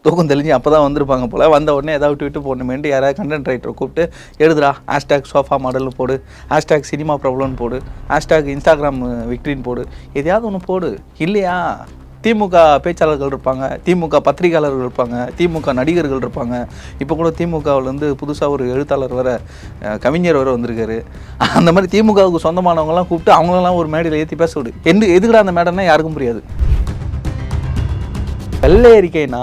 தூக்கம் தெளிஞ்சு அப்போ தான் வந்திருப்பாங்க போல். வந்த உடனே ஏதாவது விட்டு போடணுமேன்ட்டு யாராவது கண்டென்ட் ரைட்டரை கூப்பிட்டு எழுதுடா, ஹேஷ்டேக் சோஃபா மாடல்னு போடு, ஹேஷ்டேக் சினிமா ப்ராப்ளம்னு போடு, ஹேஷ்டேக் இன்ஸ்டாகிராம் விக்ட்ரின்னு போடு, எதையாவது ஒன்று போடு. இல்லையா திமுக பேச்சாளர்கள் இருப்பாங்க, திமுக பத்திரிகையாளர்கள் இருப்பாங்க, திமுக நடிகர்கள் இருப்பாங்க. இப்போ கூட திமுகவிலேருந்து புதுசாக ஒரு எழுத்தாளர் வர, கவிஞர் வர வந்திருக்காரு. அந்த மாதிரி திமுகவுக்கு சொந்தமானவங்கலாம் கூப்பிட்டு அவங்களெல்லாம் ஒரு மேடையில் ஏற்றி பேச விடு. எதுக்குடா அந்த மேடைன்னா யாருக்கும் புரியாது. வெள்ளை அறிக்கைனா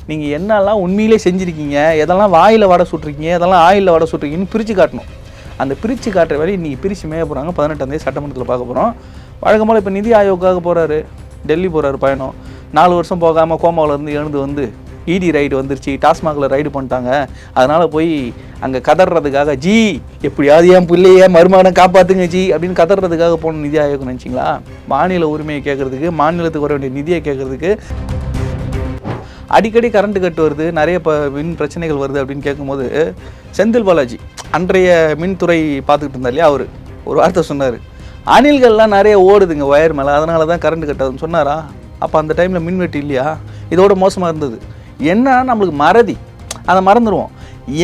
நீங்கள் என்னெல்லாம் உண்மையிலே செஞ்சுருக்கீங்க, எதெல்லாம் வாயில் வடை சுட்டுருக்கீங்க, எதெல்லாம் ஆயிலில் வடை சுட்டுருக்கீங்கன்னு பிரித்து காட்டணும். அந்த பிரித்து காட்டுற வேலையை இன்றைக்கி பிரித்து மேய போகிறாங்க. 18ஆம் தேதி சட்டமன்றத்தில் பார்க்க போகிறோம். வழக்கமாக இப்போ நிதி ஆயோக்காக போகிறாரு, டெல்லி போகிறாரு பயணம். 4 வருஷம் போகாமல் கோமாவிலேருந்து எழுந்து வந்து இடி ரைடு வந்துருச்சு, டாஸ்மாகில் ரைடு பண்ணிட்டாங்க, அதனால் போய் அங்கே கதறதுக்காக ஜி எப்படியாவது என் பிள்ளைய மருமகனை காப்பாற்றுங்க ஜி அப்படின்னு கதறதுக்காக போன நிதி ஆயோகம் நினச்சிங்களா? மாநில உரிமையை கேட்குறதுக்கு, மாநிலத்துக்கு வர வேண்டிய நிதியை கேட்குறதுக்கு. அடிக்கடி கரண்ட் கட்டு வருது, நிறைய மின் பிரச்சனைகள் வருது அப்படின்னு கேட்கும்போது செந்தில் பாலாஜி அன்றைய மின்துறை பார்த்துக்கிட்டு இருந்தார் இல்லையா, அவர் ஒரு வார்த்தை சொன்னார், அணில்கள்லாம் நிறைய ஓடுதுங்க ஒயர் மேலே, அதனால தான் கரண்ட் கட்டாதுன்னு சொன்னாரா? அப்போ அந்த டைமில் மின்வெட்டு இல்லையா? இதோட மோசமாக இருந்தது. என்னன்னா நம்மளுக்கு மறதி, அதை மறந்துடுவோம்.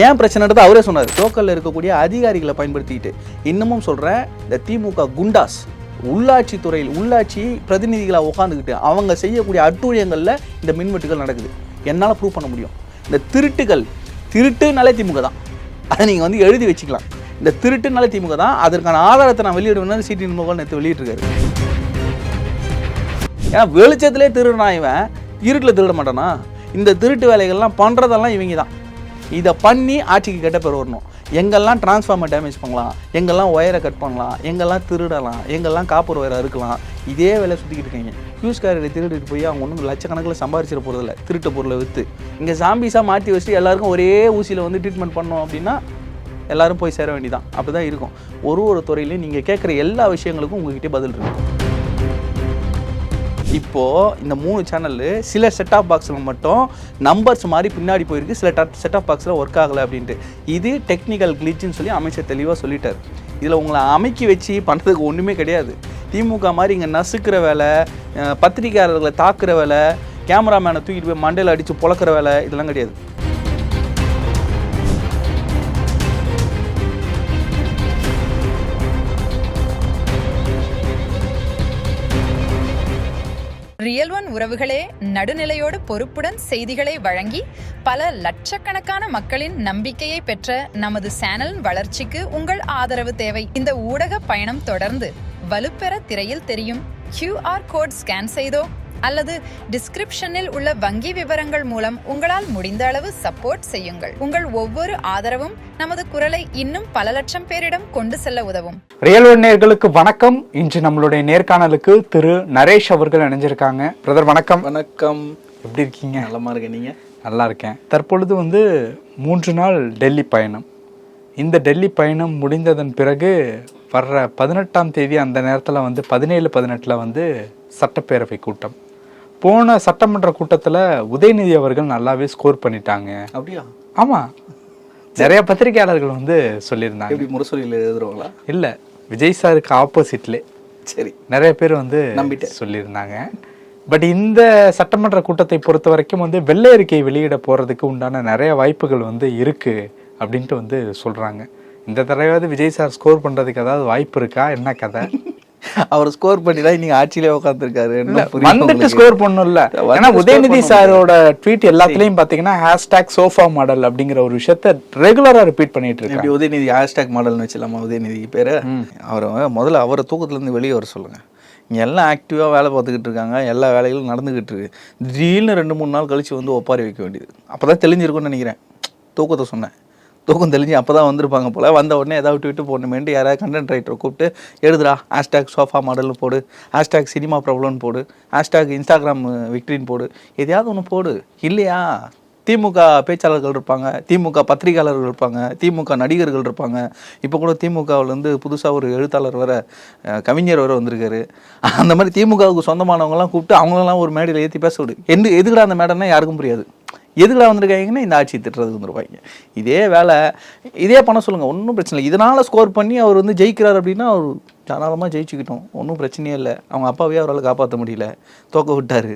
ஏன் பிரச்சனைன்றது அவரே சொன்னார். லோக்கலில் இருக்கக்கூடிய அதிகாரிகளை பயன்படுத்திக்கிட்டு இன்னமும் சொல்கிறேன், இந்த திமுக குண்டாஸ் உள்ளாட்சி துறையில் உள்ளாட்சி பிரதிநிதிகளாக உட்காந்துக்கிட்டு அவங்க செய்யக்கூடிய அட்டூழியங்களில் இந்த மின்வெட்டுகள் நடக்குது. என்னால் ப்ரூவ் பண்ண முடியும். இந்த திருட்டுனாலே திமுக தான். அதை நீங்கள் வந்து எழுதி வச்சுக்கலாம். இந்த திருட்டுனாலே திமுக தான். அதற்கான ஆதாரத்தை நான் வெளியிடுவேன். சிடி நிர்மோகன் நேற்று வெளியிட்டிருக்காரு. ஏன்னா வெளிச்சத்திலே திருடுனா இவன் இருட்டில் திருட மாட்டானா? இந்த திருட்டு வேலைகள்லாம் பண்ணுறதெல்லாம் இவங்க தான். இதை பண்ணி ஆட்சிக்கு கெட்ட பேர் வரணும். எங்கெல்லாம் டிரான்ஸ்ஃபார்மர் டேமேஜ் பண்ணலாம், எங்கெல்லாம் ஒயரை கட் பண்ணலாம், எங்கெல்லாம் திருடலாம், எங்கெல்லாம் காப்பர் ஒயரை அறுக்கலாம், இதே வேலை சுற்றிக்கிட்டு இருக்கீங்க. யூஸ் காரை திருடிட்டு போய் அவங்க ஒன்றும் லட்சக்கணக்கில் சம்பாரிச்சிட போகிறதில்ல. திருட்டு பொருளை விற்று இங்கே சாம்பிஸாக மாற்றி வச்சுட்டு எல்லாருக்கும் ஒரே ஊசியில் வந்து ட்ரீட்மெண்ட் பண்ணோம் அப்படின்னா எல்லோரும் போய் சேர வேண்டியதான். அப்படி தான் இருக்கும். ஒரு துறையிலையும் நீங்கள் கேட்குற எல்லா விஷயங்களுக்கும் உங்கள்கிட்ட பதில் இருக்குது. இப்போது இந்த 3 சேனல் சில செட்டாப் பாக்ஸில் மட்டும் நம்பர்ஸ் மாதிரி பின்னாடி போயிருக்கு, சில செட்டாப் பாக்ஸில் ஒர்க் ஆகலை அப்படின்ட்டு. இது டெக்னிக்கல் கிளிச்சுன்னு சொல்லி அமைச்சர் தெளிவாக சொல்லிட்டார். இதில் உங்களை அமைக்கி வச்சு பண்ணுறதுக்கு ஒன்றுமே கிடையாது. திமுக மாதிரி இங்கே நசுக்கிற வேலை, பத்திரிகையாளர்களை தாக்குற வேலை, கேமராமேனை தூக்கிட்டு போய் மண்டையில் அடித்து பொழக்கிற வேலை, இதெல்லாம் கிடையாது. ரியல் ஒன் உறவுகளே, நடுநிலையோடு பொறுப்புடன் செய்திகளை வழங்கி பல லட்சக்கணக்கான மக்களின் நம்பிக்கையை பெற்ற நமது சேனலின் வளர்ச்சிக்கு உங்கள் ஆதரவு தேவை. இந்த ஊடக பயணம் தொடர்ந்து வலுப்பெற திரையில் தெரியும் QR கோட் ஸ்கேன் செய்தோ அல்லது டிஸ்கிரிப்ஷனில் உள்ள வங்கி விவரங்கள் மூலம் உங்களால் முடிந்த அளவு சப்போர்ட் செய்யுங்கள். உங்கள் ஒவ்வொரு ஆதரவும் நமது குரலை இன்னும் பல லட்சம் பேரிடம் கொண்டு செல்ல உதவும். ரியல் ஒன் நேயர்களுக்கு வணக்கம். இன்று நம்மளுடைய நேர்காணலுக்கு திரு நரேஷ் அவர்கள் இணைஞ்சிருக்காங்க. பிரதர் வணக்கம். வணக்கம். எப்படி இருக்கீங்க? நல்லமா இருக்கேன். நீங்கள்? நல்லா இருக்கேன். தற்பொழுது 3 நாள் டெல்லி பயணம். இந்த டெல்லி பயணம் முடிந்ததன் பிறகு வர்ற 18ஆம் தேதி அந்த நேரத்தில் 17-18 சட்டப்பேரவை கூட்டம். போன சட்டமன்ற கூட்டத்தில் உதயநிதி அவர்கள் நல்லாவே ஸ்கோர் பண்ணிட்டாங்க. அப்படியா? ஆமாம், நிறைய பத்திரிகையாளர்கள் சொல்லியிருந்தாங்க. எப்படி முரசொலியில் எழுதுறவங்களா? இல்லை, விஜய் சாருக்கு ஆப்போசிட்லே சரி நிறைய பேர் நம்பிட்டு சொல்லியிருந்தாங்க. பட் இந்த சட்டமன்ற கூட்டத்தை பொறுத்த வரைக்கும் வெள்ளை அறிக்கை வெளியிட போகிறதுக்கு உண்டான நிறைய வாய்ப்புகள் இருக்கு அப்படின்ட்டு சொல்கிறாங்க. இந்த தடவையாவது விஜய் சார் ஸ்கோர் பண்ணுறதுக்கு ஏதாவது வாய்ப்பு இருக்கா? என்ன கதை? அவர் ஸ்கோர் பண்ணி தான் இன்னைக்கு ஆட்சியிலே உட்காந்துருக்காரு. ஸ்கோர் பண்ணல. ஏன்னா உதயநிதி சாரோட ட்வீட் எல்லாத்துலயும் பாத்தீங்கன்னா ஹேஷ்டேக் சோஃபா மாடல் அப்படிங்கிற ஒரு விஷயத்த ரெகுலரா ரிப்பீட் பண்ணிட்டு இருக்காங்க. உதயநிதி ஹேஷ்டேக் மாடல்னு வச்சுலாமா? உதயநிதி பேரு. முதல்ல அவரை தூக்கத்துல இருந்து வெளியே வர சொல்லுங்க. இங்கே எல்லாம் ஆக்டிவாக வேலை பார்த்துக்கிட்டு இருக்காங்க, எல்லா வேலைகளும் நடந்துக்கிட்டு இருக்கு. திடீர்னு 2-3 நாள் கழிச்சு ஒப்பாரி வைக்க வேண்டியது. அப்போதான் தெளிஞ்சிருக்கும்னு நினைக்கிறேன். தூக்கத்தை சொன்னேன். தூக்கம் தெளிஞ்சு அப்போ தான் வந்திருப்பாங்க போல். வந்த உடனே ஏதாவது விட்டு போடணுமேன்ட்டு யாராவது கண்டென்ட் ரைட்டரை கூப்பிட்டு எழுதுடா, ஹேஷ்டேக் சோஃபா மாடல்னு போடு, ஹேஷ்டேக் சினிமா ப்ராப்ளம்னு போடு, ஹேஷ்டேக் இன்ஸ்டாகிராம் விக்ட்ரின்னு போடு, எதையாவது ஒன்று போடு. இல்லையா திமுக பேச்சாளர்கள் இருப்பாங்க, திமுக பத்திரிகையாளர்கள் இருப்பாங்க, திமுக நடிகர்கள் இருப்பாங்க. இப்போ கூட திமுகவிலேருந்து புதுசாக ஒரு எழுத்தாளர் வர, கவிஞர் வர வந்திருக்காரு. அந்த மாதிரி திமுகவுக்கு சொந்தமானவங்கலாம் கூப்பிட்டு அவங்களெல்லாம் ஒரு மேடையில் ஏற்றி பேச விடு. எதுக்குடா அந்த மேடைன்னா யாருக்கும் புரியாது. எதுக்குடா வந்திருக்காங்கன்னா இந்த ஆட்சி திட்டுறதுக்கு வந்துருப்பாங்க. இதே வேலை, இதே பண்ண சொல்லுங்கள், ஒன்றும் பிரச்சனை இல்லை. இதனால் ஸ்கோர் பண்ணி அவர் ஜெயிக்கிறார் அப்படின்னா அவர் தாராளமாக ஜெயிச்சுக்கிட்டோம், ஒன்றும் பிரச்சனையே இல்லை. அவங்க அப்பாவே அவரால் காப்பாற்ற முடியல, தோக்க விட்டார்.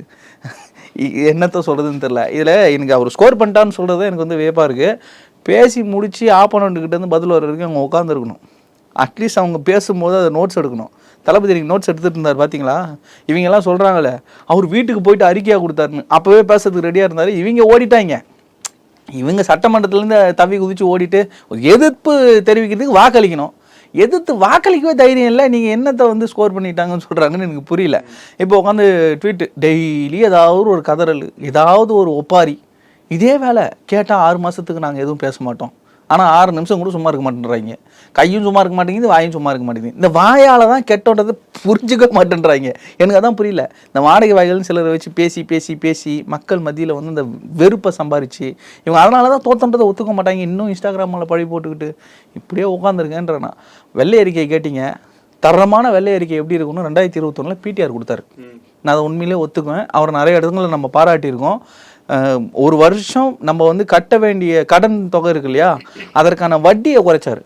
என்னத்த சொல்கிறதுன்னு தெரில. இதில் எனக்கு அவர் ஸ்கோர் பண்ணிட்டான்னு சொல்கிறது எனக்கு வந்து வியப்பாக இருக்குது. பேசி முடித்து ஆப்போனண்ட்டுக்கிட்ட இருந்து பதில் வர வரைக்கும் அவங்க உட்காந்துருக்கணும். அட்லீஸ்ட் அவங்க பேசும்போது அதை நோட்ஸ் எடுக்கணும். தளபதி நீங்கள் நோட்ஸ் எடுத்துகிட்டு இருந்தார் பார்த்தீங்களா? இவங்கெல்லாம் சொல்கிறாங்களே அவர் வீட்டுக்கு போயிட்டு அறிக்கையாக கொடுத்தாருன்னு, அப்போவே பேசுறதுக்கு ரெடியாக இருந்தார். இவங்க ஓடிட்டாங்க. இவங்க சட்டமன்றத்துலேருந்து தவி குதித்து ஓடிட்டு எதிர்ப்பு தெரிவிக்கிறதுக்கு வாக்களிக்கணும். எதிர்த்து வாக்களிக்கவே தைரியம் இல்லை. நீங்கள் என்னத்தை வந்து ஸ்கோர் பண்ணிட்டாங்கன்னு சொல்கிறாங்கன்னு எனக்கு புரியல. இப்போ உட்காந்து ட்வீட்டு டெய்லி ஏதாவது ஒரு கதறல், ஏதாவது ஒரு ஒப்பாரி, இதே வேலை கேட்டால் 6 மாதத்துக்கு நாங்கள் எதுவும் பேச மாட்டோம். ஆனால் 6 நிமிஷம் கூட சும்மா இருக்க மாட்டேன்றாங்க. கையும் சும்மா இருக்க மாட்டேங்குது, வாயும் சும்மா இருக்க மாட்டேங்குது. இந்த வாயால் தான் கெட்டோன்றதை புரிஞ்சுக்க மாட்டேன்றாங்க. எனக்கு அதான் புரியல. இந்த வாடகை வாய்கள்னு சிலரை வச்சு பேசி பேசி பேசி மக்கள் மத்தியில் வந்து இந்த வெறுப்பை சம்பாரிச்சு இவங்க அதனால தான் தோத்தன்றதை ஒத்துக்க மாட்டாங்க. இன்னும் இன்ஸ்டாகிராமில் பழி போட்டுக்கிட்டு இப்படியே உட்காந்துருக்கேன்றேன்னா. வெள்ளை அறிக்கை கேட்டிங்க, தரமான வெள்ளை அறிக்கை எப்படி இருக்குன்னு 2021 பிடிஆர் கொடுத்தாரு. நான் அதை உண்மையிலே ஒத்துக்குவேன். அவர் நிறைய இடங்களில் நம்ம பாராட்டியிருக்கோம். ஒரு வருஷம் நம்ம வந்து கட்ட வேண்டிய கடன் தொகை இருக்கு இல்லையா, அதற்கான வட்டியை குறைச்சாரு.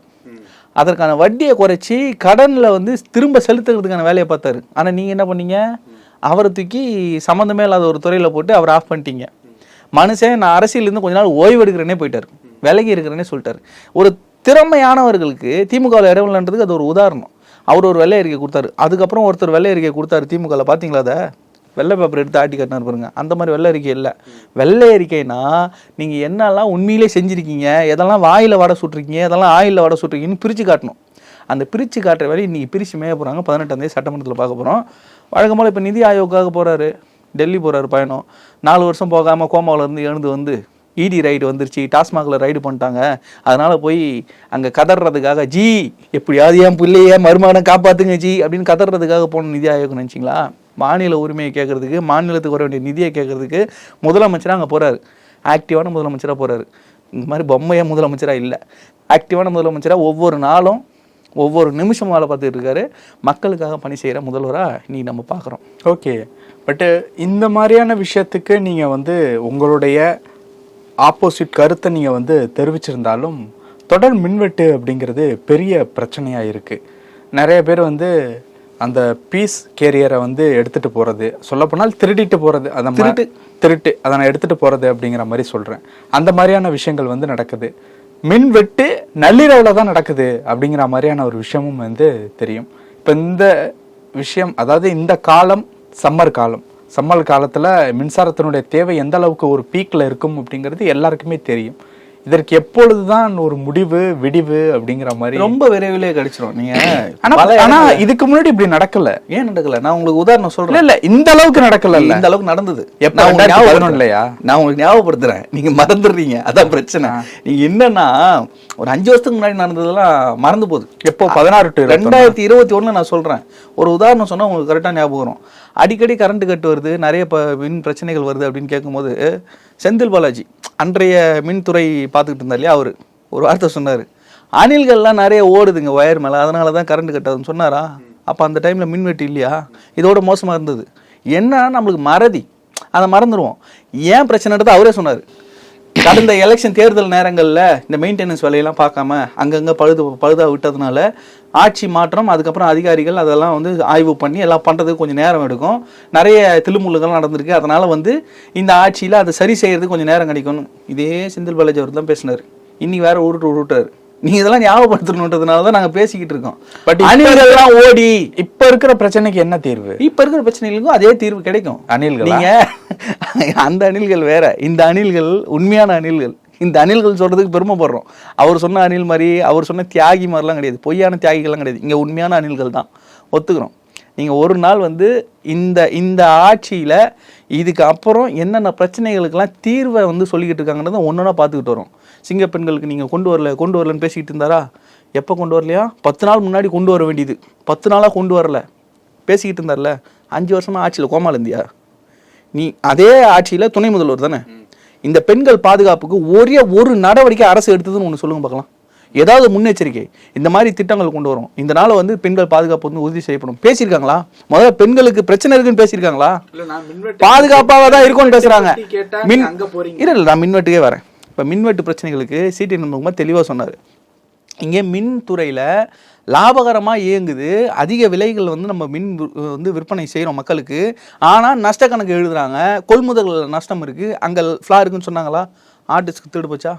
அதற்கான வட்டியை குறைச்சி கடனில் வந்து திரும்ப செலுத்துறதுக்கான வேலையை பார்த்தாரு. ஆனால் நீங்கள் என்ன பண்ணீங்க? அவரை தூக்கி சம்மந்தமே இல்லாத ஒரு துறையில் போட்டு அவர் ஆஃப் பண்ணிட்டீங்க. மனுஷன் நான் அரசியலேருந்து கொஞ்ச நாள் ஓய்வு எடுக்கிறேனே போயிட்டார், விலகி இருக்கிறேனே சொல்லிட்டார். ஒரு திறமையானவர்களுக்கு திமுகவில் இடவில்லைன்றதுக்கு அது ஒரு உதாரணம். அவர் ஒரு வெள்ளை அறிக்கை கொடுத்தாரு. அதுக்கப்புறம் ஒருத்தர் வெள்ளை அறிக்கை கொடுத்தாரு திமுகவில், பார்த்தீங்களா? அதை வெள்ளை பேப்பர் எடுத்து ஆட்டி கட்டினார் பாருங்க. அந்த மாதிரி வெள்ளை அறிக்கை இல்லை. வெள்ளை அறிக்கைனா நீங்கள் என்னெல்லாம் உண்மையிலே செஞ்சுருக்கீங்க, எதெல்லாம் வாயில் வடை சுட்டுருக்கீங்க, எதெல்லாம் ஆயிலில் வடை சுட்டுருக்கீங்கன்னு பிரித்து காட்டணும். அந்த பிரித்து காட்டுற வேலையை இன்றைக்கி பிரித்து மேய போகிறாங்க. 18ஆம் தேதி சட்டமன்றத்தில் பார்க்க போகிறோம். வழக்கம் போல் இப்போ நிதி ஆயோக்காக போகிறாரு, டெல்லி போகிறாரு பயணம். 4 வருஷம் போகாமல் கோமாவிலேருந்து எழுந்து வந்து இடி ரைடு வந்துருச்சு, டாஸ்மாகில் ரைடு பண்ணிட்டாங்க, அதனால் போய் அங்கே கதறதுக்காக ஜி எப்படியாவது என் பிள்ளைய மருமகனை காப்பாற்றுங்க ஜி அப்படின்னு கதறதுக்காக போன நிதி ஆயோகம் நினச்சிங்களா? மாநில உரிமையை கேட்குறதுக்கு, மாநிலத்துக்கு வர வேண்டிய நிதியை கேட்குறதுக்கு முதலமைச்சராக அங்கே போகிறாரு. ஆக்டிவான முதலமைச்சராக போகிறாரு. இந்த மாதிரி பொம்மையாக முதலமைச்சராக இல்லை, ஆக்டிவான முதலமைச்சராக ஒவ்வொரு நாளும் ஒவ்வொரு நிமிஷமும் வேலை பார்த்துட்டு இருக்காரு. மக்களுக்காக பணி செய்கிற முதல்வராக நீ நம்ம பார்க்குறோம். ஓகே, பட்டு இந்த மாதிரியான விஷயத்துக்கு நீங்கள் வந்து உங்களுடைய ஆப்போசிட் கருத்தை நீங்கள் வந்து தெரிவிச்சிருந்தாலும் தொடர் மின்வெட்டு அப்படிங்கிறது பெரிய பிரச்சனையாக இருக்குது. நிறைய பேர் வந்து அந்த பீஸ் கேரியரை வந்து எடுத்துகிட்டு போகிறது, சொல்லப்போனால் திருடிட்டு போகிறது, அதை திருட்டு அதை நான் எடுத்துகிட்டு போகிறது அப்படிங்கிற மாதிரி சொல்கிறேன். அந்த மாதிரியான விஷயங்கள் வந்து நடக்குது. மின்வெட்டு நள்ளிரவில் தான் நடக்குது அப்படிங்கிற மாதிரியான ஒரு விஷயமும் வந்து தெரியும். இப்போ இந்த விஷயம், அதாவது இந்த காலம் சம்மர் காலத்தில் மின்சாரத்தினுடைய தேவை எந்த அளவுக்கு ஒரு பீக்கில் இருக்கும் அப்படிங்கிறது எல்லாருக்குமே தெரியும். இதற்கு எப்பொழுது தான் ஒரு விடிவு அப்படிங்கிற மாதிரி ரொம்ப விரைவிலே கிடைச்சிரும். நீங்க ஆனா இதுக்கு முன்னாடி இப்படி நடக்கல. ஏன் நடக்கல? நான் உங்களுக்கு உதாரணம் சொல்றேன். இல்ல இந்த அளவுக்கு நடக்கல. இந்த அளவுக்கு நடந்தது. இல்லையா? நான் உங்களுக்கு ஞாபகப்படுத்துறேன், நீங்க மறந்துடுறீங்க. அதான் பிரச்சனை. நீங்க என்னன்னா ஒரு 5 வருஷத்துக்கு முன்னாடி நடந்ததெல்லாம் மறந்து போகுது. எப்போ 16 to 2021 நான் சொல்றேன். ஒரு உதாரணம் சொன்னா உங்களுக்கு கரெக்டா ஞாபகம் வரும். அடிக்கடி கரண்ட் கட்டு வருது, நிறைய மின் பிரச்சனைகள் வருது அப்படின்னு கேட்கும்போது செந்தில் பாலாஜி அன்றைய மின்துறை பார்த்துக்கிட்டு இருந்தா இல்லையா, அவர் ஒரு வார்த்தை சொன்னார், அணில்கள்லாம் நிறைய ஓடுதுங்க ஒயர் மேலே, அதனால தான் கரண்ட் கட்டாதுன்னு சொன்னாரா? அப்போ அந்த டைமில் மின்வெட்டு இல்லையா? இதோட மோசமாக இருந்தது. என்ன நம்மளுக்கு மறதி, அதை மறந்துடுவோம். ஏன் பிரச்சனைன்றது அவரே சொன்னார். கடந்த எலெக்ஷன் தேர்தல் நேரங்களில் இந்த மெயின்டெனன்ஸ் வேலையெல்லாம் பார்க்காம அங்கங்கே பழுதா விட்டதுனால ஆட்சி மாற்றம், அதுக்கப்புறம் அதிகாரிகள் அதெல்லாம் வந்து ஆய்வு பண்ணி எல்லாம் பண்ணுறதுக்கு கொஞ்சம் நேரம் எடுக்கும். நிறைய தில்லுமுள்ளுகள்லாம் நடந்திருக்கு. அதனால் வந்து இந்த ஆட்சியில் அதை சரி செய்யறதுக்கு கொஞ்சம் நேரம் கிடைக்கணும். இதே செந்தில் பாலாஜி அவர் தான் பேசினார். இன்னைக்கு வேற உருட்டாரு. நீங்க இதெல்லாம் ஞாபகப்படுத்தணுன்றதுனால தான் நாங்கள் பேசிக்கிட்டு இருக்கோம். பட் அணில்கள்லாம் ஓடி இப்போ இருக்கிற பிரச்சனைக்கு என்ன தீர்வு? இப்போ இருக்கிற பிரச்சனைகளுக்கும் அதே தீர்வு கிடைக்கும். அணில்கள் நீங்க அந்த அணில்கள் வேற, இந்த அணில்கள் உண்மையான அணில்கள். இந்த அணில்கள் சொல்றதுக்கு பெருமைப்படுறோம். அவர் சொன்ன அணில் மாதிரி, அவர் சொன்ன தியாகி மாதிரிலாம் கிடையாது, பொய்யான தியாகிகள்லாம் கிடையாது. இங்கே உண்மையான அணில்கள் தான், ஒத்துக்கிறோம். நீங்கள் ஒரு நாள் வந்து இந்த ஆட்சியில் இதுக்கு அப்புறம் என்னென்ன பிரச்சனைகளுக்கெல்லாம் தீர்வை வந்து சொல்லிக்கிட்டு இருக்காங்கன்றதை ஒன்றா பார்த்துக்கிட்டு வரோம். சிங்க பெண்களுக்கு நீங்கள் கொண்டு வரலன்னு பேசிக்கிட்டு இருந்தாரா? எப்போ கொண்டு வரலையா? 10 நாள் முன்னாடி கொண்டு வர வேண்டியது, 10 நாளாக கொண்டு வரல பேசிக்கிட்டு இருந்தார்ல. 5 வருஷமாக ஆட்சியில் கோமால இருந்தியா நீ? அதே ஆட்சியில் துணை முதல்வர் தானே. இந்த பெண்கள் பாதுகாப்புக்கு ஒரு நடவடிக்கை அரசு எடுத்ததுன்னு ஒன்று சொல்லுங்க பார்க்கலாம். ஏதாவது முன்னெச்சரிக்கை இந்த மாதிரி திட்டங்கள் கொண்டு வரும். இந்த நாளை வந்து பெண்கள் பாதுகாப்பு வந்து உறுதி செய்யப்படும் பேசியிருக்காங்களா? முதல்ல பெண்களுக்கு பிரச்சனை இருக்குன்னு பேசியிருக்காங்களா? பாதுகாப்பாக தான் இருக்கும்னு பேசுறாங்க. இல்லை நான் மின்வெட்டுக்கே வரேன். இப்போ மின்வெட்டு பிரச்சனைகளுக்கு சிடி நம்பர் தெளிவாக சொன்னார். இங்கே மின்துறையில் லாபகரமாக இயங்குது, அதிக விலைகள் வந்து நம்ம மின் வந்து விற்பனை செய்கிறோம் மக்களுக்கு. ஆனால் நஷ்ட கணக்கு எழுதுறாங்க, கொள்முதல் நஷ்டம் இருக்குது, அங்கே ஃப்ளா இருக்குன்னு சொன்னாங்களா? ஹார்ட் டிஸ்க் திருடு போச்சா?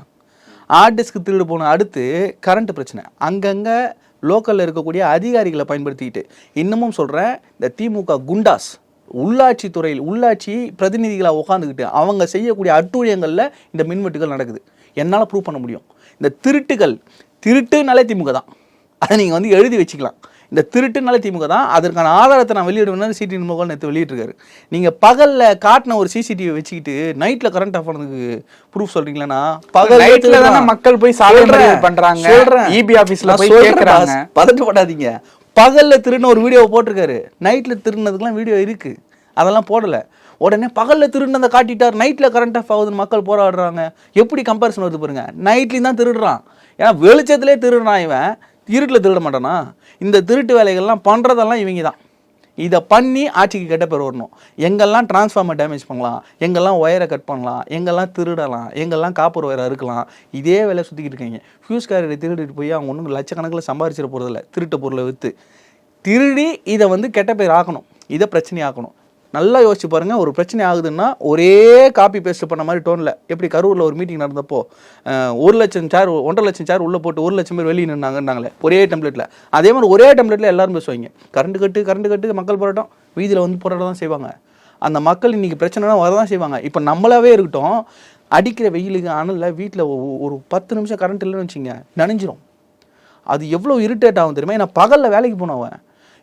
ஹார்ட் டிஸ்க் திருடு போன அடுத்து கரண்ட் பிரச்சனை. அங்கங்கே லோக்கலில் இருக்கக்கூடிய அதிகாரிகளை பயன்படுத்திக்கிட்டு, இன்னமும் சொல்கிறேன், இந்த திமுக குண்டாஸ் உள்ளாட்சி துறையில் உள்ளாட்சி பிரதிநிதிகளாக உட்காந்துக்கிட்டு அவங்க செய்யக்கூடிய அட்டூழியங்களில் இந்த மின்வெட்டுகள் நடக்குது. என்னால் ப்ரூவ் பண்ண முடியும். இந்த திருட்டுனாலே திமுக தான். அதை நீங்கள் வந்து எழுதி வச்சுக்கலாம். இந்த திருட்டுனாலே திமுக தான். அதற்கான ஆதாரத்தை நான் வெளியிடுவேன். சிடி மோகன் நேற்று வெளியிட்டிருக்காரு. நீங்கள் பகலில் காட்டின ஒரு சிசிடிவி வச்சுக்கிட்டு நைட்டில் கரண்ட் ஆஃப் பண்ணதுக்கு ப்ரூஃப் சொல்கிறீங்களா? பகல் நைட்டில் தானே மக்கள் போய் சாலை மறியல் பண்றாங்க, இபி ஆஃபீஸில் போய் கேட்குறாங்க. பதட்டப்படாதீங்க. பகலில் திருடின ஒரு வீடியோவை போட்டிருக்காரு, நைட்டில் திருடினதுக்கெலாம் வீடியோ இருக்குது, அதெல்லாம் போடலை. உடனே பகலில் திருடினதை காட்டிட்டார், நைட்டில் கரண்ட் ஆஃப் ஆகுதுன்னு மக்கள் போராடுறாங்க. எப்படி கம்பேரிசன் வருது பாருங்க. நைட்லேயும் தான் திருடுறான், ஏன்னா வெளிச்சத்திலே திருடுறான் இவன், இருட்டில் திருட மாட்டானா? இந்த திருட்டு வேலைகள்லாம் பண்ணுறதெல்லாம் இவங்க தான். இதை பண்ணி ஆட்சிக்கு கெட்ட பேர் வரணும். எங்கெல்லாம் டிரான்ஸ்ஃபார்மர் டேமேஜ் பண்ணலாம், எங்கெல்லாம் ஒயரை கட் பண்ணலாம், எங்கெல்லாம் திருடலாம், எங்கெல்லாம் காப்பர் ஒயரை அறுக்கலாம், இதே வேலை சுற்றிக்கிட்டு இருக்கீங்க. ஃபியூஸ் கேரியரை திருடிட்டு போய் அவங்க ஒன்றும் லட்சக்கணக்கில் சம்பாதிச்சிட போகிறதில்ல. திருட்ட பொருளை விற்று திருடி இதை வந்து கெட்ட பேர் ஆக்கணும், இதை பிரச்சனை ஆக்கணும். நல்லா யோசிச்சு பாருங்கள். ஒரு பிரச்சனை ஆகுதுன்னா ஒரே காப்பி பேஸ்ட் பண்ண மாதிரி டோனில், எப்படி கரூரில் ஒரு மீட்டிங் நடந்தப்போ 1 லட்சம் சேர் 1.5 லட்சம் சேர் உள்ளே போட்டு 1 லட்சம் பேர் வெளியே நின்னாங்கன்னாங்களே ஒரே டெம்ப்ளேட்டில். அதே மாதிரி ஒரே டெம்ப்ளேட்டில் எல்லாரும் பேசுவாங்க. கரண்ட் கட்டு மக்கள் போராட்டம், வீதியில் வந்து போராட்டம் தான் செய்வாங்க. அந்த மக்கள் இன்றைக்கி பிரச்சனைனா வரதான் செய்வாங்க. இப்போ நம்மளாவே இருக்கட்டும், அடிக்கிற வெயிலுக்கு அனலில் வீட்டில் ஒரு 10 நிமிஷம் கரண்ட் இல்லைன்னு வச்சுங்க, நனைஞ்சிரும். அது எவ்வளோ இரிட்டேட் ஆகும் தெரியுமா? ஏன்னா பகலில் வேலைக்கு போனவன்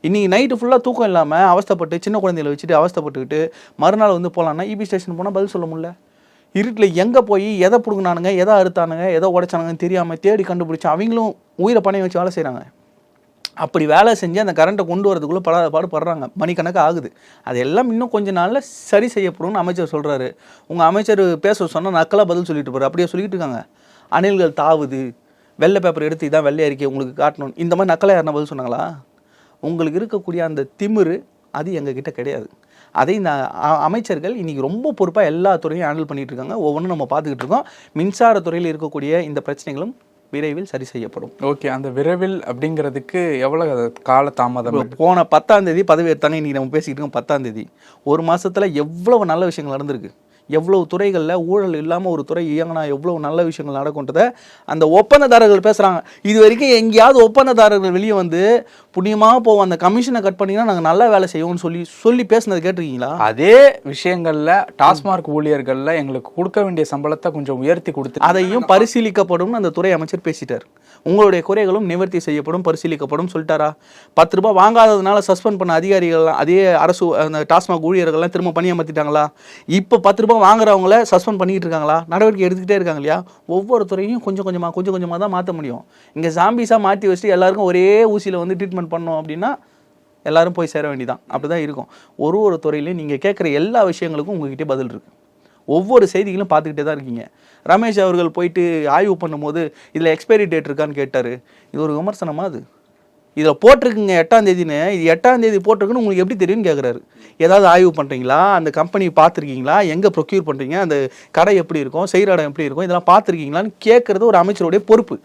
இன்றைக்கி நைட்டு ஃபுல்லாக தூக்கம் இல்லாமல் அவஸ்தப்பட்டு சின்ன குழந்தைகளை வச்சுட்டு அவஸ்தப்பட்டுக்கிட்டு மறுநாள் வந்து போகலான்னா இபி ஸ்டேஷன் போனால் பதில் சொல்ல முடியல. இருட்டில் எங்கே போய் எதை பிடுங்கினானுங்க, எதை அறுத்தானுங்க, எதை உடைச்சானுங்கன்னு தெரியாமல் தேடி கண்டுபிடிச்சி அவங்களும் உயிரை பணைய வச்சு வேலை செய்கிறாங்க. அப்படி வேலை செஞ்சு அந்த கரண்ட்டை கொண்டு வரதுக்குள்ளே பாடுபடுறாங்க. மணிக்கணக்கு ஆகுது. அது எல்லாம் இன்னும் கொஞ்சம் நாளில் சரி செய்யப்படும்னு அமைச்சர் சொல்கிறாரு. உங்கள் அமைச்சர் பேச சொன்னால் நக்கலாக பதில் சொல்லிட்டு போகிறார். அப்படியே சொல்லிட்டு இருக்காங்க. அணில்கள் தாவுது, வெள்ளை பேப்பர் எடுத்து இதான் வெள்ளை அறிக்கை உங்களுக்கு காட்டணும், இந்த மாதிரி நக்கலாக யாருன்னா பதில் சொன்னாங்களா? உங்களுக்கு இருக்கக்கூடிய அந்த திமிரு அது எங்ககிட்ட கிடையாது. அதை இந்த அமைச்சர்கள் இன்றைக்கி ரொம்ப பொறுப்பாக எல்லா துறையும் ஹேண்டில் பண்ணிகிட்டு இருக்காங்க. ஒவ்வொன்றும் நம்ம பார்த்துக்கிட்டு இருக்கோம். மின்சாரத்துறையில் இருக்கக்கூடிய இந்த பிரச்சனைகளும் விரைவில் சரி செய்யப்படும். ஓகே, அந்த விரைவில் அப்படிங்கிறதுக்கு எவ்வளோ கால தாமதம்? போன 10ஆம் தேதி பதவி ஏற்றாங்க. இன்றைக்கி நம்ம பேசிக்கிட்டு இருக்கோம் 10ஆம் தேதி. ஒரு மாதத்தில் எவ்வளவு நல்ல விஷயங்கள் நடந்திருக்கு, எவ்வளவு துறைகளில் ஊழல் இல்லாமல் ஒரு துறை இயங்கினா எவ்வளவு நல்ல விஷயங்கள் நடக்கும்ன்றதை அந்த ஒப்பந்ததாரர்கள் பேசுகிறாங்க. இது வரைக்கும் எங்கேயாவது ஒப்பந்ததாரர்கள் வெளியே வந்து புண்ணியமாக போவோம், அந்த கமிஷனை கட் பண்ணிங்கன்னா நாங்கள் நல்லா வேலை செய்வோம்னு சொல்லி பேசுனது கேட்டிருக்கீங்களா? அதே விஷயங்களில் டாஸ்மார்க் ஊழியர்களில் எங்களுக்கு கொடுக்க வேண்டிய சம்பளத்தை கொஞ்சம் உயர்த்தி கொடுத்து அதையும் பரிசீலிக்கப்படும் அந்த துறை அமைச்சர் பேசிட்டார். உங்களுடைய குறைகளும் நிவர்த்தி செய்யப்படும், பரிசீலிக்கப்படும் சொல்லிட்டாரா? 10 ரூபாய் வாங்காததுனால சஸ்பெண்ட் பண்ண அதிகாரிகள் அதே அரசு அந்த டாஸ்மாக் ஊழியர்கள்லாம் திரும்ப பணியமர்த்திட்டாங்களா? இப்போ 10 ரூபாய் வாங்குறவங்கள சஸ்பெண்ட் பண்ணிக்கிட்டு இருக்காங்களா? நடவடிக்கை எடுத்துக்கிட்டே இருக்காங்க இல்லையா? ஒவ்வொரு துறையும் கொஞ்சம் கொஞ்சமாக தான் மாற்ற முடியும். இங்கே ஜாம்பிஸாக மாற்றி வச்சுட்டு எல்லாருக்கும் ஒரே ஊசியில் வந்து ட்ரீட்மெண்ட் பண்ணோம் அப்படின்னா எல்லாரும் போய் சேர வேண்டியதான். அப்படி தான் இருக்கும். ஒரு துறையிலையும் நீங்கள் கேட்குற எல்லா விஷயங்களுக்கும் உங்ககிட்டே பதில் இருக்குது. ஒவ்வொரு செய்திகளும் பார்த்துக்கிட்டே தான் இருக்கீங்க. ரமேஷ் அவர்கள் போயிட்டு ஆய்வு பண்ணும்போது இதில் எக்ஸ்பைரி டேட் இருக்கான்னு கேட்டார். இது ஒரு விமர்சனமா? அது இதில் போட்டிருக்குங்க 8ஆம் தேதின்னு, இது 8ஆம் தேதி போட்டிருக்குன்னு உங்களுக்கு எப்படி தெரியும்னு கேட்குறாரு. ஏதாவது ஆய்வு பண்ணுறீங்களா? அந்த கம்பெனி பார்த்துருக்கீங்களா? எங்கே ப்ரொக்யூர் பண்ணுறீங்க? அந்த கடை எப்படி இருக்கும், செய்கிற இடம் எப்படி இருக்கும், இதெல்லாம் பார்த்துருக்கீங்களான்னு கேட்குறது ஒரு அமைச்சருடைய பொறுப்பு.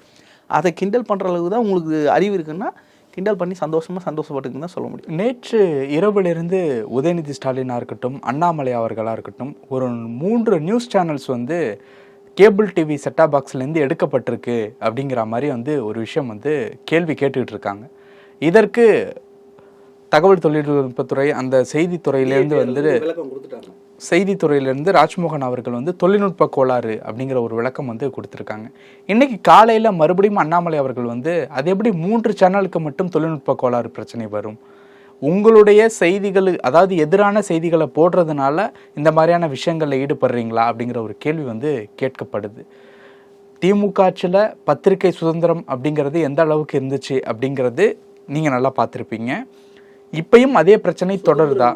அதை கிண்டல் பண்ணுற அளவுக்கு தான் உங்களுக்கு அறிவு இருக்குன்னா கிண்டல் பண்ணி சந்தோஷப்பட்டுக்குன்னு தான் சொல்ல முடியும். நேற்று இரவிலிருந்து உதயநிதி ஸ்டாலினாக இருக்கட்டும், அண்ணாமலை அவர்களாக இருக்கட்டும், ஒரு 3 நியூஸ் சேனல்ஸ் வந்து கேபிள் டிவி செட்டாப் பாக்ஸ்லேருந்து எடுக்கப்பட்டிருக்கு அப்படிங்கிற மாதிரி வந்து ஒரு விஷயம் வந்து கேள்வி கேட்டுக்கிட்டு இருக்காங்க. இதற்கு தகவல் தொழில்நுட்பத்துறை அந்த செய்தித்துறையிலேருந்து வந்து செய்தித்துறையிலேருந்து ராஜ்மோகன் அவர்கள் வந்து தொழில்நுட்ப கோளாறு அப்படிங்கிற ஒரு விளக்கம் வந்து கொடுத்துருக்காங்க. இன்றைக்கி காலையில் மறுபடியும் அண்ணாமலை அவர்கள் வந்து அது எப்படி 3 சேனலுக்கு மட்டும் தொழில்நுட்ப கோளாறு பிரச்சனை வரும், உங்களுடைய செய்திகள் அதாவது எதிரான செய்திகளை போடுறதுனால இந்த மாதிரியான விஷயங்களில் ஈடுபடுறீங்களா அப்படிங்கிற ஒரு கேள்வி வந்து கேட்கப்படுது. திமுக ஆட்சியில் பத்திரிகை சுதந்திரம் அப்படிங்கிறது எந்த அளவுக்கு இருந்துச்சு அப்படிங்கிறது நீங்கள் நல்லா பார்த்துருப்பீங்க. இப்பயும் அதே பிரச்சனை தொடருதா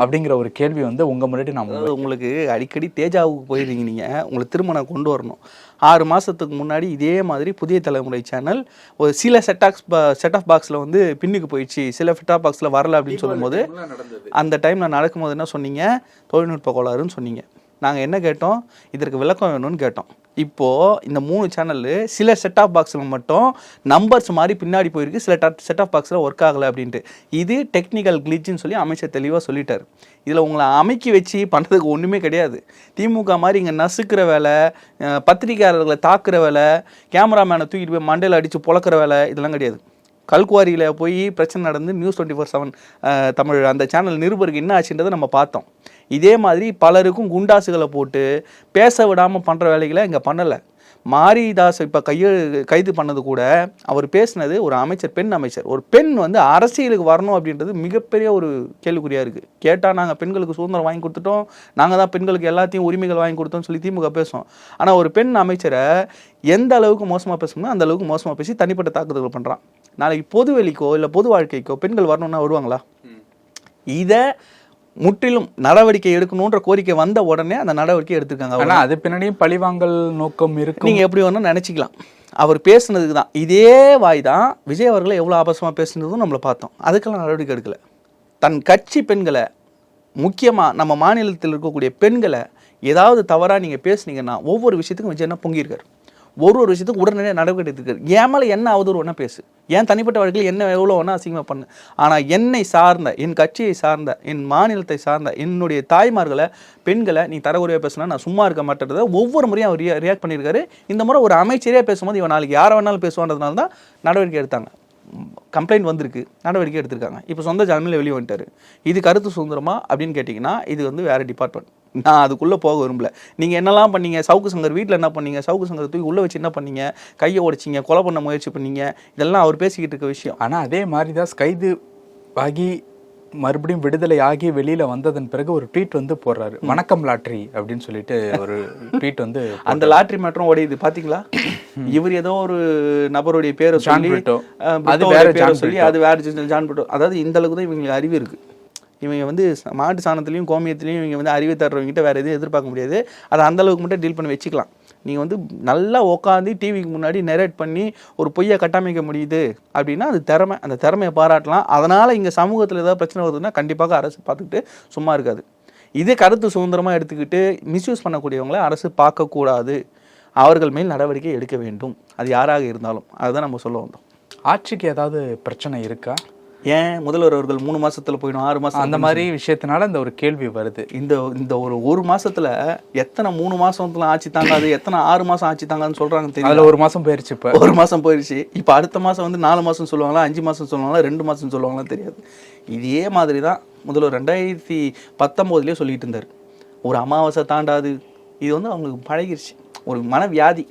அப்படிங்கிற ஒரு கேள்வி வந்து உங்கள் முன்னாடி நான் உங்களுக்கு அடிக்கடி தேஜாவுக்கு போயிருந்தீங்க. நீங்கள் உங்களுக்கு திரும்ப கொண்டு வரணும். 6 மாதத்துக்கு முன்னாடி இதே மாதிரி புதிய தலைமுறை சேனல் ஒரு சில செட் ஆஃப் பாக்ஸில் வந்து பின்னுக்கு போயிடுச்சு, சில செட்டாப் பாக்ஸில் வரல அப்படின்னு சொல்லும்போது அந்த டைமில் நடக்கும்போது என்ன சொன்னீங்க? தொழில்நுட்ப கோளாறுன்னு சொன்னீங்க. நாங்கள் என்ன கேட்டோம்? இதற்கு விளக்கம் வேணும்னு கேட்டோம். இப்போது இந்த 3 சேனல் சில செட் ஆஃப் பாக்ஸில் மட்டும் நம்பர்ஸ் மாதிரி பின்னாடி போயிருக்கு, சில செட் ஆஃப் பாக்ஸில் ஒர்க் ஆகலை அப்படின்ட்டு. இது டெக்னிக்கல் கிளிச்சுன்னு சொல்லி அமைச்சர் தெளிவாக சொல்லிட்டார். இதில் உங்களை அமைக்கி வச்சு பண்ணுறதுக்கு ஒன்றுமே கிடையாது. திமுக மாதிரி இங்கே நசுக்கிற வேலை, பத்திரிகையாளர்களை தாக்குற வேலை, கேமராமேனை தூக்கிட்டு போய் மண்டையில் அடித்து பொழக்கிற வேலை, இதெல்லாம் கிடையாது. கல்குவாரியில் போய் பிரச்சனை நடந்து நியூஸ் 24/7 தமிழ் அந்த சேனல் நிருபருக்கு என்ன ஆச்சுன்றதை நம்ம பார்த்தோம். இதே மாதிரி பலருக்கும் குண்டாசுகளை போட்டு பேச விடாமல் பண்ணுற வேலைகளை இங்கே பண்ணலை. மாரிதாஸ் இப்போ கைது பண்ணது கூட அவர் பேசினது ஒரு அமைச்சர், பெண் அமைச்சர். ஒரு பெண் வந்து அரசியலுக்கு வரணும் அப்படின்றது மிகப்பெரிய ஒரு கேள்விக்குறியாக இருக்குது. கேட்டால் நாங்கள் பெண்களுக்கு சுதந்திரம் வாங்கி கொடுத்துட்டோம், நாங்கள் தான் பெண்களுக்கு எல்லாத்தையும் உரிமைகள் வாங்கி கொடுத்தோம்னு சொல்லி திமுக பேசுவோம். ஆனால் ஒரு பெண் அமைச்சரை எந்த அளவுக்கு மோசமாக பேசணுமோ அந்த அளவுக்கு மோசமாக பேசி தனிப்பட்ட தாக்குதல்கள் பண்ணுறான். நாளைக்கு பொது வெளிக்கோ இல்லை பொது வாழ்க்கைக்கோ பெண்கள் வரணும்னா வருவாங்களா? இதை முற்றிலும் நடவடிக்கை எடுக்கணுன்ற கோரிக்கை வந்த உடனே அந்த நடவடிக்கை எடுத்துருக்காங்க. ஆனால் அது பின்னாடியும் பழிவாங்கல் நோக்கம் இருக்கு. நீங்கள் எப்படி வேணும் நினச்சிக்கலாம். அவர் பேசுனதுக்கு தான் இதே வாய் தான் விஜய் அவர்களை எவ்வளோ ஆபாசமாக பேசுனதும் நம்மளை பார்த்தோம். அதுக்கெல்லாம் நடவடிக்கை எடுக்கலை. தன் கட்சி பெண்களை, முக்கியமாக நம்ம மாநிலத்தில் இருக்கக்கூடிய பெண்களை ஏதாவது தவறாக நீங்கள் பேசுனீங்கன்னா ஒவ்வொரு விஷயத்துக்கும் விஜய் என்ன பொங்கியிருக்காரு. ஒரு விஷயத்துக்கு உடனடியாக நடவடிக்கை எடுத்துருக்காரு. என் மேலே என்ன அவதூறு வேணால் பேசு, என் தனிப்பட்ட வாழ்க்கையில் என்ன எவ்வளோ வேணால் அசிங்கமாக பண்ணு, ஆனால் என்னை சார்ந்த, என் கட்சியை சார்ந்த, என் மாநிலத்தை சார்ந்த என்னுடைய தாய்மார்களை, பெண்களை நீ தரக்குறையாக பேசுனா நான் சும்மா இருக்க மாட்டேன்றதை ஒவ்வொரு முறையும் அவர் ரியாக்ட் பண்ணியிருக்காரு. இந்த முறை ஒரு அமைச்சரே பேசும்போது இவன் நாளைக்கு யாரை வேணாலும் பேசுவான்றதுனால தான் நடவடிக்கை எடுத்தாங்க. கம்ப்ளைண்ட் வந்திருக்கு, நடவடிக்கை எடுத்திருக்காங்க. இப்போ சொந்த ஜாமீனில் வெளியே வந்துட்டார். இது கருத்து சுதந்திரமா அப்படின்னு கேட்டிங்கன்னா இது வந்து வேறு டிபார்ட்மெண்ட். நான் அதுக்குள்ளே போக விரும்பல. நீங்கள் என்னெல்லாம் பண்ணீங்க, சவுக்கு சங்கர் வீட்டில் என்ன பண்ணீங்க, சவுக்கு சங்கர் தூக்கி உள்ளே வச்சு என்ன பண்ணீங்க, கையை உடைச்சிங்க, கொலை பண்ண முயற்சி பண்ணீங்க, இதெல்லாம் அவர் பேசிக்கிட்டு இருக்க விஷயம். ஆனால் அதே மாதிரி தான் கைது ஆகி மறுபடியும் விடுதலை ஆகி வெளியில் வந்ததன் பிறகு ஒரு ட்வீட் வந்து போடுறாரு, வணக்கம் லாட்ரி அப்படின்னு சொல்லிட்டு ஒரு ட்வீட் வந்து. அந்த லாட்ரி மேட்டரும் உடையுது பார்த்தீங்களா? இவர் ஏதோ ஒரு நபருடைய பேரை சொல்லி அது வேற சொல்லி அது வேற ஜான் பிரிட்டோ. அதாவது இந்த அளவுக்கு தான் இவங்களுக்கு அறிவு இருக்குது. இவங்க வந்து மாட்டு சாணத்துலேயும் கோமியத்துலேயும் இவங்க வந்து அறிவு தர்றவங்ககிட்ட வேறு எதுவும் எதிர்பார்க்க முடியாது. அதை அந்தளவுக்கு மட்டும் டீல் பண்ணி வச்சுக்கலாம். நீங்கள் வந்து நல்லா உட்காந்து டிவிக்கு முன்னாடி நெரேட் பண்ணி ஒரு பொய்யை கட்டமைக்க முடியுது அப்படின்னா அது திறமை. அந்த திறமையை பாராட்டலாம். அதனால் இங்கே சமூகத்தில் ஏதாவது பிரச்சனை வருதுன்னா கண்டிப்பாக அரசு பார்த்துக்கிட்டு சும்மா இருக்காது. இதே கருத்து சுதந்திரமாக எடுத்துக்கிட்டு மிஸ்யூஸ் பண்ணக்கூடியவங்களை அரசு பார்க்கக்கூடாது. அவர்கள் மேல் நடவடிக்கை எடுக்க வேண்டும், அது யாராக இருந்தாலும். அதுதான் நம்ம சொல்ல வந்தோம். ஆட்சிக்கு ஏதாவது பிரச்சனை இருக்கா? ஏன் முதல்வர் அவர்கள் 3 மாசத்துல போயிடும், 6 மாசம் அந்த மாதிரி விஷயத்தினால இந்த ஒரு கேள்வி வருது. இந்த ஒரு மாசத்துல எத்தனை 3 மாசத்துல ஆட்சி தாங்காது, எத்தனை 6 மாசம் ஆட்சி தாங்காதுன்னு சொல்றாங்க தெரியும். அதுல 1 மாசம் போயிருச்சு. இப்போ 1 மாசம் போயிருச்சு. இப்போ அடுத்த மாசம் வந்து 4 மாசம் சொல்லுவாங்களா, 5 மாசம் சொல்லுவாங்களா, 2 மாசம் சொல்லுவாங்களா தெரியாது. இதே மாதிரி தான் முதல்வர் 2019 சொல்லிட்டு இருந்தார், ஒரு அமாவாசை தாண்டாது. இது வந்து அவங்களுக்கு பழகிருச்சு, ஒரு மனவியாதி.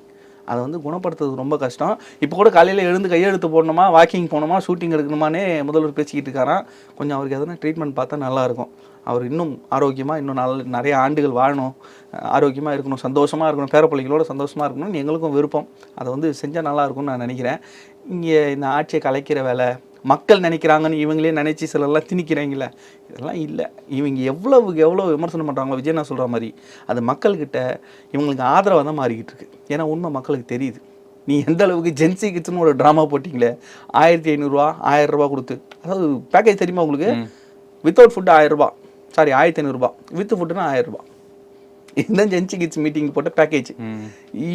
அதை வந்து குணப்படுத்துறது ரொம்ப கஷ்டம். இப்போ கூட காலையில் எழுந்து கையெழுத்து போடணுமா, வாக்கிங் போகணுமா, ஷூட்டிங் எடுக்கணுமானே முதல்வர் பேசிக்கிட்டு இருக்காராம். கொஞ்சம் அவருக்கு எதனா ட்ரீட்மெண்ட் பார்த்தா நல்லாயிருக்கும். அவர் இன்னும் ஆரோக்கியமாக இன்னும் நிறைய ஆண்டுகள் வாழணும், ஆரோக்கியமாக இருக்கணும், சந்தோஷமாக இருக்கணும், பேரப்பிள்ளைகளோட சந்தோஷமாக இருக்கணும்னு எங்களுக்கும் விருப்பம். அதை வந்து செஞ்சால் நல்லாயிருக்கும்னு நான் நினைக்கிறேன். இங்கே இந்த ஆட்சியை கலைக்கிற வேலை, மக்கள் நினைக்கிறாங்கன்னு இவங்களே நினச்சி சிலர்லாம் திணிக்கிறாங்களே, இதெல்லாம் இல்லை. இவங்க எவ்வளோ விமர்சனம் பண்ணுறாங்களோ விஜய் நான் சொல்கிற மாதிரி அது மக்கள்கிட்ட இவங்களுக்கு ஆதரவாக தான் மாறிக்கிட்டு இருக்கு. ஏன்னா உண்மை மக்களுக்கு தெரியுது. நீ எந்த அளவுக்கு ஜென்சி கிட்ஸ்னு ஒரு ட்ராமா போட்டிங்களே, 1500 1000 ரூபா கொடுத்து, அதாவது பேக்கேஜ் தெரியுமா உங்களுக்கு? வித்தவுட் ஃபுட்டு 1000 ரூபா, சாரி 1500 வித் ஃபுட்டுனா 1000 ரூபா. இதுதான் ஜென்சி கிட்ஸ் மீட்டிங் போட்ட பேக்கேஜ்.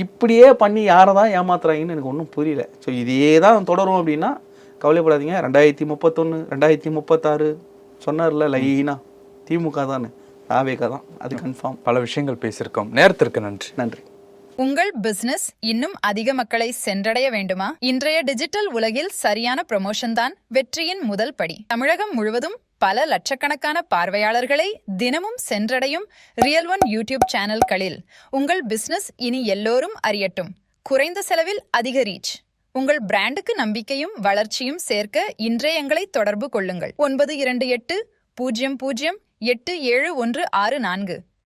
இப்படியே பண்ணி யாரை தான் ஏமாத்துறாங்கன்னு எனக்கு ஒன்றும் புரியல. ஸோ இதே தான் தொடரும் அப்படின்னா கவலைப்படாதீங்க. 2031 2036 சொன்னார்ல லைனா, திமுக தான், தாவேகா தான், அது கன்ஃபார்ம். பல விஷயங்கள் பேசியிருக்கோம். நேரத்திற்கு நன்றி. உங்கள் பிசினஸ் இன்னும் அதிக மக்களை சென்றடைய வேண்டுமா? இன்றைய டிஜிட்டல் உலகில் சரியான ப்ரமோஷன் தான் வெற்றியின் முதல் படி. தமிழகம் முழுவதும் பல லட்சக்கணக்கான பார்வையாளர்களை தினமும் சென்றடையும் ரியல் ஒன் யூடியூப் சேனல்களில் உங்கள் பிசினஸ் இனி எல்லோரும் அறியட்டும். குறைந்த செலவில் அதிக ரீச். உங்கள் பிராண்டுக்கு நம்பிக்கையும் வளர்ச்சியும் சேர்க்க இன்றே எங்களை தொடர்பு கொள்ளுங்கள். 928 00 87 164.